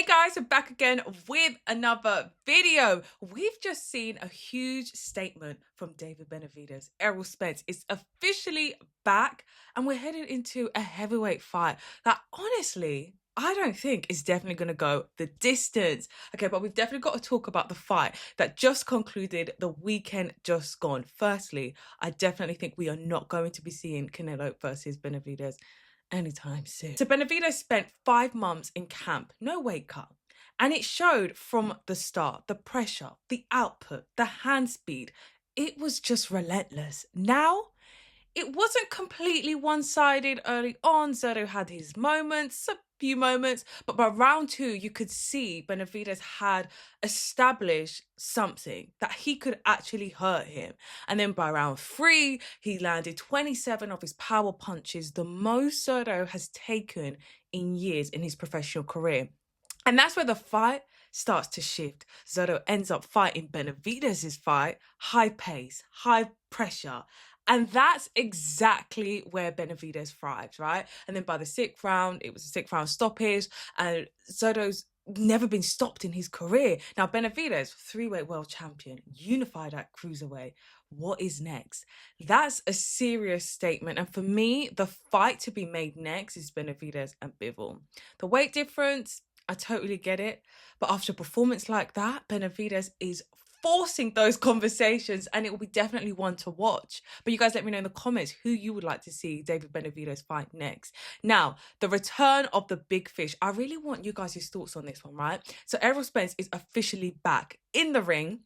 Guys, we're back again with another video. We've just seen a huge statement from David Benavidez. Errol Spence is officially back and we're headed into a heavyweight fight that honestly, I don't think is definitely going to go the distance. Okay, but we've definitely got to talk about the fight that just concluded the weekend just gone. Firstly, I definitely think we are not going to be seeing Canelo versus Benavidez anytime soon. So Benavidez spent 5 months in camp, no weight cut. And it showed from the start, the pressure, the output, the hand speed. It was just relentless. Now, it wasn't completely one-sided early on. Zurdo had his moments, a few moments, but by round 2, you could see Benavidez had established something that he could actually hurt him. And then by round 3, he landed 27 of his power punches, the most Zurdo has taken in years in his professional career. And that's where the fight starts to shift. Zurdo ends up fighting Benavidez's fight, high pace, high pressure. And that's exactly where Benavidez thrives, right? And then by the 6th round, it was a 6th round stoppage, and Zurdo's never been stopped in his career. Now, Benavidez, 3-weight world champion, unified at cruiserweight. What is next? That's a serious statement. And for me, the fight to be made next is Benavidez and Bivol. The weight difference, I totally get it. But after a performance like that, Benavidez is forcing those conversations, and it will be definitely one to watch. But you guys let me know in the comments who you would like to see David Benavidez fight next. Now, the return of the big fish. I really want you guys' thoughts on this one, right? So Errol Spence is officially back in the ring.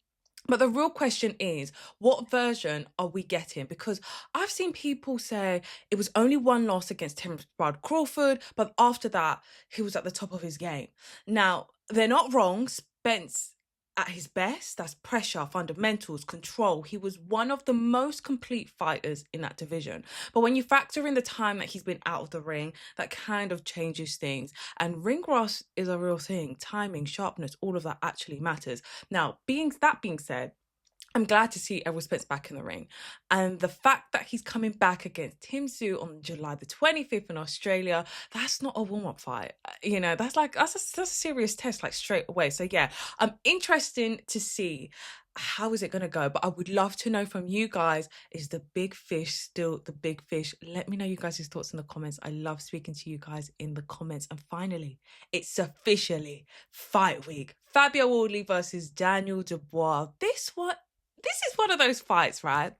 But the real question is, what version are we getting? Because I've seen people say it was only one loss against Terence Crawford, but after that, he was at the top of his game. Now, they're not wrong. Spence, at his best, that's pressure, fundamentals, control. He was one of the most complete fighters in that division. But when you factor in the time that he's been out of the ring, that kind of changes things. And ring rust is a real thing. Timing, sharpness, all of that actually matters. Now, that being said, I'm glad to see Errol Spence back in the ring. And the fact that he's coming back against Tim Tszyu on July the 25th in Australia, that's not a warm-up fight. You know, that's a serious test, like straight away. So yeah, I'm interested to see how is it going to go. But I would love to know from you guys, is the big fish still the big fish? Let me know you guys' thoughts in the comments. I love speaking to you guys in the comments. And finally, it's officially fight week. Fabio Wardley versus Daniel Dubois. This is one of those fights, right,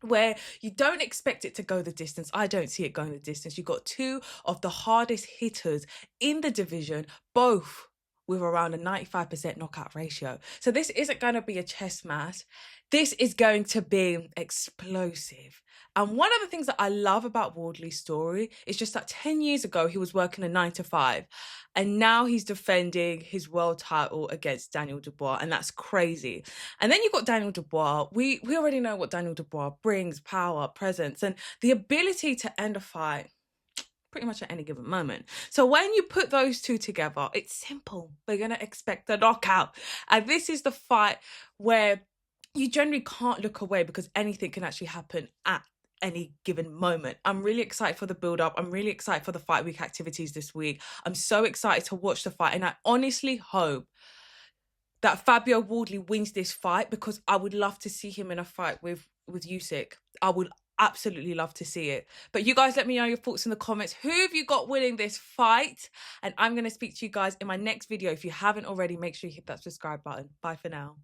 where you don't expect it to go the distance. I don't see it going the distance. You've got 2 of the hardest hitters in the division, both with around a 95% knockout ratio. So this isn't going to be a chess match. This is going to be explosive. And one of the things that I love about Wardley's story is just that 10 years ago, he was working a 9-to-5. And now he's defending his world title against Daniel Dubois. And that's crazy. And then you've got Daniel Dubois. We already know what Daniel Dubois brings: power, presence, and the ability to end a fight pretty much at any given moment. So when you put those two together, it's simple. We're going to expect a knockout. And this is the fight where you generally can't look away because anything can actually happen at any given moment. I'm really excited for the build-up. I'm really excited for the fight week activities this week. I'm so excited to watch the fight. And I honestly hope that Fabio Wardley wins this fight, because I would love to see him in a fight with Usyk. I would absolutely love to see it. But you guys let me know your thoughts in the comments. Who have you got winning this fight? And I'm going to speak to you guys in my next video. If you haven't already, make sure you hit that subscribe button. Bye for now.